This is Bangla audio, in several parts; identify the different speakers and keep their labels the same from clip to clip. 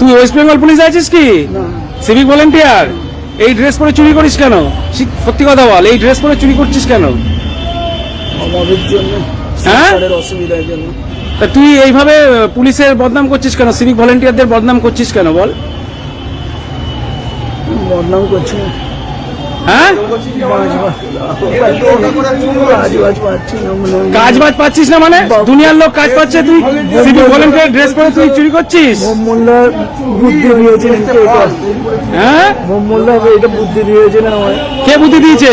Speaker 1: তুই ওয়েস্ট বেঙ্গল পুলিশ আছিস কি? Civic volunteer? এই ড্রেস পরে চুরি করিস কেন? সত্যি কথা বল, এই ড্রেস পরে চুরি করছিস কেন?
Speaker 2: আমাদের জন্য,
Speaker 1: হ্যাঁ,
Speaker 2: সরকারের অসুবিধার জন্য।
Speaker 1: তা তুই এইভাবে পুলিশের বদনাম করছিস কেন? সিভিক ভলেন্টিয়ারদের বদনাম করছিস কেন বল?
Speaker 2: বদনাম করছি,
Speaker 1: হ্যাঁ, কাজ বাজ পাচ্ছিস না মানে? দুনিয়ার লোক কাজ পাচ্ছে, তুই সিভিক ভলেন্টিয়ার ড্রেস পরে তুই চুরি করছিস?
Speaker 2: মোল্লা বুদ্ধি দিয়েছিলেন,
Speaker 1: হ্যাঁ,
Speaker 2: মোল্লা এটা বুদ্ধি দিয়েছিলেন আমায়।
Speaker 1: কে বুদ্ধি দিয়েছে?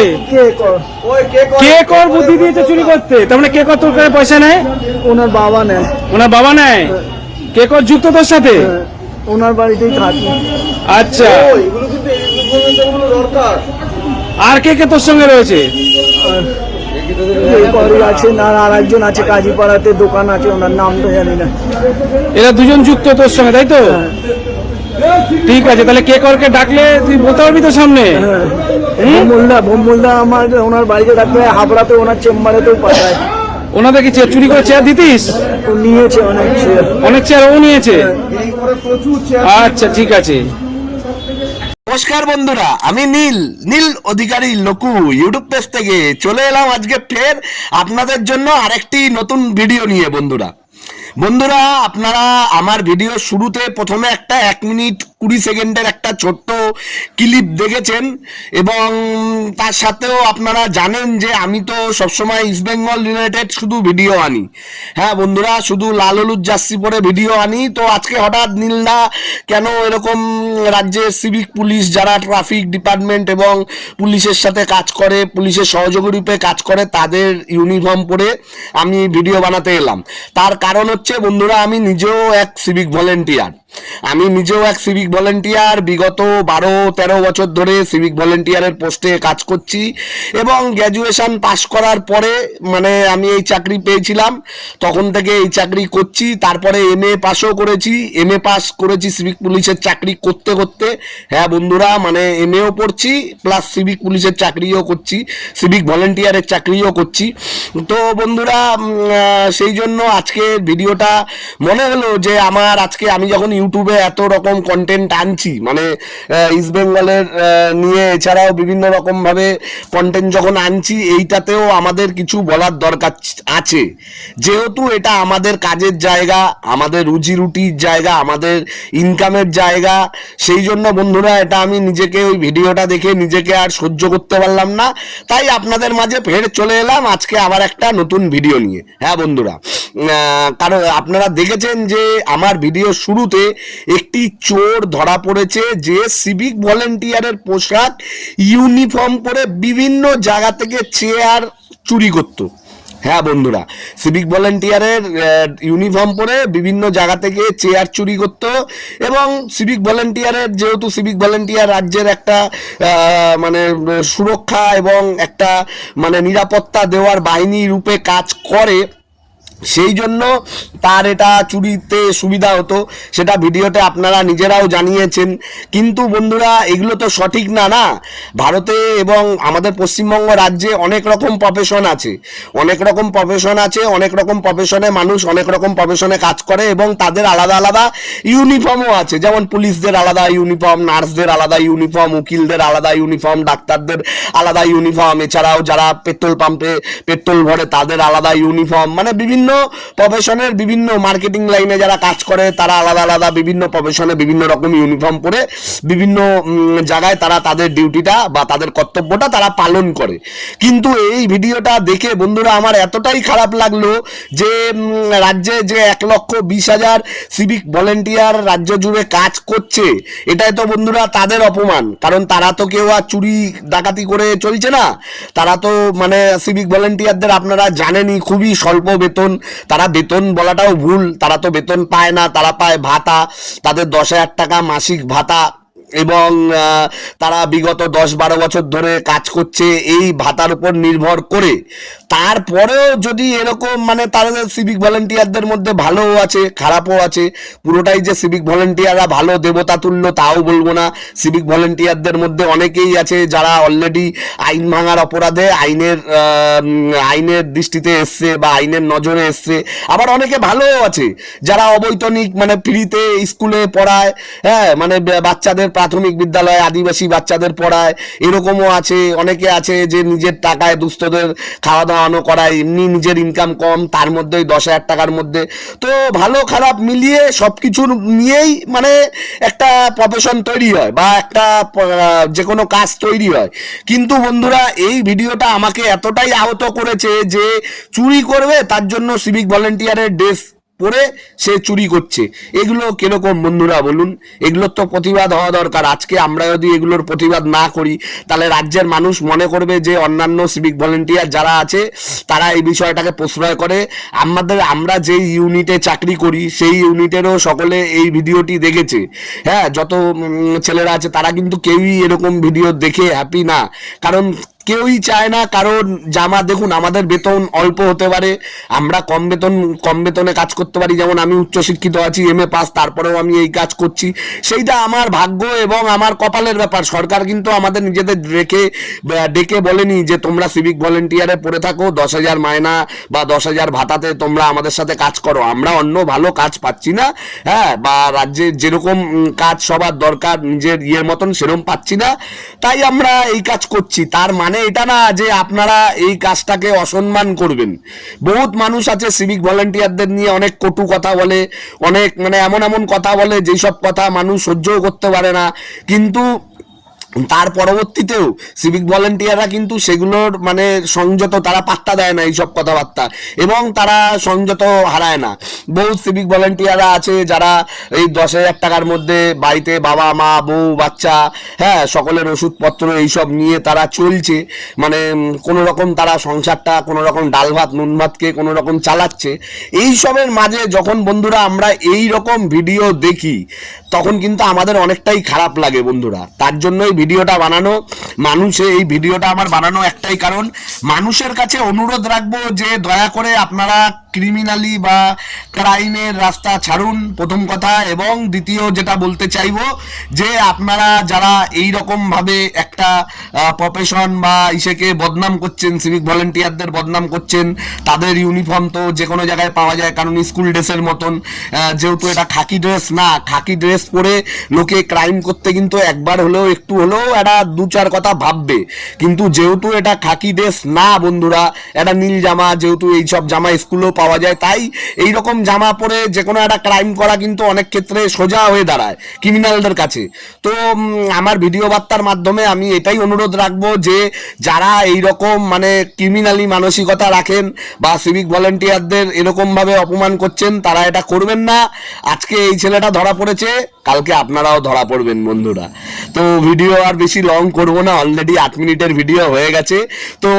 Speaker 1: কে কর বুদ্ধি দিয়েছে চুরি করতে? তার মানে কে কর তোর কাছে পয়সা নেয়?
Speaker 2: ওনার বাবা নেয়।
Speaker 1: ওনার বাবা নেয়? কে কর যুক্ত তোর সাথে?
Speaker 2: ওনার বাড়িতেই থাকি।
Speaker 1: আচ্ছা, আর কে কে তোর সঙ্গে রয়েছে?
Speaker 2: আছে না, আর একজন আছে কাজীপাড়াতে দোকান আছে, ওনার নাম তো জানি না।
Speaker 1: এরা দুজন যুক্ত তোর সঙ্গে, তাই তো? ঠিক আছে, তাহলে কে করকে ডাকলে তুই বলতে পারবি তো সামনে?
Speaker 2: মোল্লা আমার ওনার বাড়িতে ডাকলে হাবড়াতে ওনার চেম্বারেতেও পাঠায়।
Speaker 1: ওনাদেরকে চুরি করে চেয়ার দিতিস?
Speaker 2: নিয়েছে অনেক চেয়ার।
Speaker 1: অনেক চেয়ার ও নিয়েছে? আচ্ছা, ঠিক আছে।
Speaker 3: নমস্কার বন্ধুরা, আমি নীল অধিকারী লোকু ইউটিউব পেজ থেকে চলে এলাম আজকে ফের আপনাদের জন্য আরেকটি নতুন ভিডিও নিয়ে। বন্ধুরা আপনারা আমার ভিডিও শুরুতে প্রথমে একটা 1 মিনিট 20 সেকেন্ডের একটা ছোট্ট ক্লিপ দেখেছেন, এবং তার সাথেও আপনারা জানেন যে আমি তো সবসময় ইস্ট বেঙ্গল রিলেটেড শুধু ভিডিও আনি। হ্যাঁ বন্ধুরা, শুধু লাল হলুদ জার্সি পরে ভিডিও আনি। তো আজকে হঠাৎ নীলদা কেন এরকম রাজ্যের সিভিক পুলিশ যারা ট্রাফিক ডিপার্টমেন্ট এবং পুলিশের সাথে কাজ করে, পুলিশের সহযোগী রূপে কাজ করে, তাদের ইউনিফর্ম পরে আমি ভিডিও বানাতে এলাম। তার কারণ হচ্ছে বন্ধুরা, আমি নিজেও এক সিভিক ভলেন্টিয়ার। বিগত 12-13 বছর ধরে সিভিক ভলেন্টিয়ারের পোস্টে কাজ করছি, এবং গ্র্যাজুয়েশন পাশ করার পরে মানে আমি এই চাকরি পেয়েছিলাম, তখন থেকে এই চাকরি করছি। তারপরে MA পাসও করেছি, MA পাস করেছি সিভিক পুলিশের চাকরি করতে করতে। হ্যাঁ বন্ধুরা, মানে MAও পড়ছি প্লাস সিভিক পুলিশের চাকরিও করছি, সিভিক ভলেন্টিয়ারের চাকরিও করছি। তো বন্ধুরা সেই জন্য আজকে ভিডিওটা মনে হলো যে আমার আজকে আমি যখন ইউটিউবে এত রকম কন্টেন্ট আনছি, মানে ইস্ট বেঙ্গলের নিয়ে এছাড়াও বিভিন্ন রকম ভাবে কন্টেন্ট যখন আনছি, এইটাতেও আমাদের কিছু বলার দরকার আছে। যেহেতু এটা আমাদের কাজের জায়গা, আমাদের রুজি রুটির জায়গা, আমাদের ইনকামের জায়গা, সেই জন্য বন্ধুরা এটা আমি নিজেকে ওই ভিডিওটা দেখে নিজেকে আর সহ্য করতে পারলাম না, তাই আপনাদের মাঝে ফের চলে এলাম আজকে আবার একটা নতুন ভিডিও নিয়ে। হ্যাঁ বন্ধুরা, কারণ আপনারা দেখেছেন যে আমার ভিডিও শুরুতে একটি চোর ধরা পড়েছে যে সিভিক ভলেন্টিয়ারের পোশাক ইউনিফর্ম পরে বিভিন্ন জায়গা থেকে চেয়ার চুরি করত। হ্যাঁ বন্ধুরা, সিভিক ভলেন্টিয়ারের ইউনিফর্ম পরে বিভিন্ন জায়গা থেকে চেয়ার চুরি করতো, এবং সিভিক ভলেন্টিয়ারের যেহেতু সিভিক ভলেন্টিয়ার রাজ্যের একটা মানে সুরক্ষা এবং একটা মানে নিরাপত্তা দেওয়ার বাহিনী রূপে কাজ করে, সেই জন্য তার এটা চুরিতে সুবিধা হতো, সেটা ভিডিওতে আপনারা নিজেরাও জানিয়েছেন। কিন্তু বন্ধুরা এগুলো তো সঠিক না। ভারতে এবং আমাদের পশ্চিমবঙ্গ রাজ্যে অনেক রকম প্রফেশন আছে, অনেক রকম প্রফেশনে মানুষ অনেক রকম প্রফেশনে কাজ করে, এবং তাদের আলাদা আলাদা ইউনিফর্মও আছে। যেমন পুলিশদের আলাদা ইউনিফর্ম, নার্সদের আলাদা ইউনিফর্ম, উকিলদের আলাদা ইউনিফর্ম, ডাক্তারদের আলাদা ইউনিফর্ম, এছাড়াও যারা পেট্রোল পাম্পে পেট্রোল ভরে তাদের আলাদা ইউনিফর্ম, মানে বিভিন্ন প্রফেশনের বিভিন্ন মার্কেটিং লাইনে যারা কাজ করে তারা আলাদা আলাদা বিভিন্ন প্রফেশনে বিভিন্ন রকম ইউনিফর্ম পরে বিভিন্ন জায়গায় তারা তাদের ডিউটিটা বা তাদের কর্তব্যটা তারা পালন করে। কিন্তু এই ভিডিওটা দেখে বন্ধুরা আমার এতটাই খারাপ লাগলো যে রাজ্যে যে 1,20,000 সিভিক ভলেন্টিয়ার রাজ্য জুড়ে কাজ করছে, এটাই তো বন্ধুরা তাদের অপমান। কারণ তারা তো কেউ আর চুরি ডাকাতি করে চলছে না, তারা তো মানে সিভিক ভলেন্টিয়ারদের আপনারা জানেনই খুবই স্বল্প বেতন, তারা বেতন বলাটাও ভুল, তারা তো বেতন পায় না, তারা পায় ভাতা, তাদের 10,000 টাকা মাসিক ভাতা, এবং তারা বিগত 10-12 বছর ধরে কাজ করছে এই ভাতার উপর নির্ভর করে। তারপরেও যদি এরকম মানে তাদের সিভিক ভলেন্টিয়ারদের মধ্যে ভালোও আছে খারাপও আছে, পুরোটাই যে সিভিক ভলেন্টিয়াররা ভালো দেবতা তুল্য তাও বলবো না। সিভিক ভলেন্টিয়ারদের মধ্যে অনেকেই আছে যারা অলরেডি আইন ভাঙার অপরাধে আইনের দৃষ্টিতে এসছে বা আইনের নজরে এসছে। আবার অনেকে ভালোও আছে যারা অবৈতনিক মানে ফ্রিতে স্কুলে পড়ায়, হ্যাঁ মানে বাচ্চাদের প্রাথমিক বিদ্যালয়ে আদিবাসী বাচ্চাদের পড়ায়, এরকমও আছে। অনেকে আছে যে নিজের টাকায় দুস্থদের খাওয়া দাওয়ানো করায়, এমনি নিজের ইনকাম কম, তার মধ্যেই 10,000 টাকার মধ্যে। তো ভালো খারাপ মিলিয়ে সবকিছু নিয়েই মানে একটা প্রফেশন তৈরি হয় বা একটা যে কোনো কাজ তৈরি হয়। কিন্তু বন্ধুরা এই ভিডিওটা আমাকে এতটাই আহত করেছে যে চুরি করবে তার জন্য সিভিক ভলেন্টিয়ারের ড্রেস পরে সে চুরি করছে। এগুলো কিরকম বন্ধুরা বলুন? এগুলোর তো প্রতিবাদ হওয়া দরকার। আজকে আমরা যদি এগুলোর প্রতিবাদ না করি তাহলে রাজ্যের মানুষ মনে করবে যে অন্যান্য সিভিক ভলেন্টিয়ার যারা আছে তারা এই বিষয়টাকে প্রশ্রয় করে। আমরা যেই ইউনিটে চাকরি করি সেই ইউনিটেরও সকলে এই ভিডিওটি দেখেছে। হ্যাঁ, যত ছেলেরা আছে তারা কিন্তু কেউই এরকম ভিডিও দেখে হ্যাপি না, কারণ কেউই চায় না কারণ জামা। দেখুন আমাদের বেতন অল্প হতে পারে, আমরা কম বেতনে কাজ করতে পারি। যেমন আমি উচ্চশিক্ষিত আছি, MA পাস, তারপরেও আমি এই কাজ করছি। সেইটা আমার ভাগ্য এবং আমার কপালের ব্যাপার। সরকার কিন্তু আমাদের নিজেদের ডেকে বলেনি যে তোমরা সিভিক ভলেন্টিয়ারে পড়ে থাকো, 10,000 মায়না বা 10,000 ভাতাতে তোমরা আমাদের সাথে কাজ করো। আমরা অন্য ভালো কাজ পাচ্ছি না, হ্যাঁ, বা রাজ্যে যেরকম কাজ সবার দরকার নিজের ইয়ের মতন সেরকম পাচ্ছি না, তাই আমরা এই কাজ করছি। তার মানে এটা না যে আপনারা এই কাজটাকে অসম্মান করবেন। বহুত মানুষ আছে সিভিক ভলেন্টিয়ারদের নিয়ে অনেক কটু কথা বলে, অনেক মানে এমন কথা বলে যেসব কথা মানুষ সহ্যও করতে পারে না। কিন্তু তার পরবর্তীতেও সিভিক ভলেন্টিয়াররা কিন্তু সেগুলোর মানে সংযত, তারা পাত্তা দেয় না এইসব কথাবার্তা এবং তারা সংযত হারায় না। বহু সিভিক ভলেন্টিয়াররা আছে যারা এই 10,000 টাকার মধ্যে বাড়িতে বাবা মা বউ বাচ্চা, হ্যাঁ, সকলের ওষুধপত্র এইসব নিয়ে তারা চলছে। মানে কোনো রকম তারা সংসারটা কোনো রকম ডাল ভাত নুন ভাতকে কোনো রকম চালাচ্ছে। এইসবের মাঝে যখন বন্ধুরা আমরা এই রকম ভিডিও দেখি তখন কিন্তু আমাদের অনেকটাই খারাপ লাগে বন্ধুরা। তার জন্যই ভিডিওটা বানানো। এই ভিডিওটা আমার বানানো একটাই কারণ, মানুষের কাছে অনুরোধ রাখবো যে দয়া করে আপনারা ক্রিমিনালি বা ক্রাইমের রাস্তা ছাড়ুন, প্রথম কথা। এবং দ্বিতীয় যেটা বলতে চাইবো যে আপনারা যারা এই রকম ভাবে একটা প্রফেশন বা ইসেকে বদনাম করছেন, সিভিক ভলেন্টিয়ারদের বদনাম করছেন, তাদের ইউনিফর্ম তো যে কোনো জায়গায় পাওয়া যায়, কারণ স্কুল ড্রেসের মতন, যেহেতু এটা খাকি ড্রেস না, খাকি ড্রেস পরে লোকে ক্রাইম করতে কিন্তু একবার হলেও একটু হলেও এটা 2-4 কথা ভাববে। কিন্তু যেহেতু এটা খাকি ড্রেস না বন্ধুরা, এটা নীল জামা, যেহেতু এইসব জামা স্কুলেও পাওয়া যায়, তাই এইরকম জামা পরে যে কোনো একটা ক্রাইম করা কিন্তু অনেক ক্ষেত্রে সোজা হয়ে দাঁড়ায় ক্রিমিনালদের কাছে। তো আমার ভিডিও বার্তার মাধ্যমে আমি এটাই অনুরোধ রাখবো যে যারা এইরকম মানে ক্রিমিনালি মানসিকতা রাখেন বা সিভিক ভলেন্টিয়ারদের এরকমভাবে অপমান করছেন, তারা এটা করবেন না। আজকে এই ছেলেটা ধরা পড়েছে, কালকে আপনারাও ধরা পড়বেন বন্ধুরা। তো ভিডিও আর বেশি লং করব না, অলরেডি 8 মিনিটের ভিডিও হয়ে গেছে। তো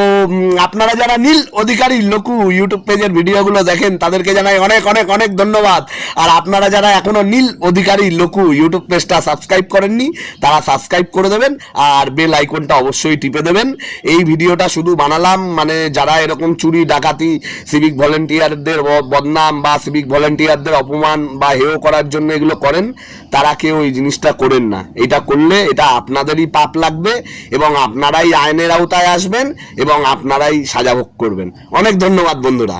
Speaker 3: আপনারা যারা নীল অধিকারী লকু ইউটিউব পেজের ভিডিওগুলো দেখেন তাদেরকে জানাই অনেক অনেক অনেক ধন্যবাদ। আর আপনারা যারা এখনো নীল অধিকারী লকু ইউটিউব পেজটা সাবস্ক্রাইব করেননি তারা সাবস্ক্রাইব করে দেবেন আর বেল আইকনটা অবশ্যই টিপে দেবেন। এই ভিডিওটা শুধু বানালাম মানে যারা এরকম চুরি ডাকাতি সিভিক ভলেন্টিয়ারদের বদনাম বা সিভিক ভলেন্টিয়ারদের অপমান বা হেয় করার জন্য এগুলো করেন, তারা কেউ এই জিনিসটা করেন না। এটা করলে এটা আপনাদেরই পাপ লাগবে এবং আপনারাই আইনের আওতায় আসবেন এবং আপনারাই সাজা ভোগ করবেন। অনেক ধন্যবাদ বন্ধুরা।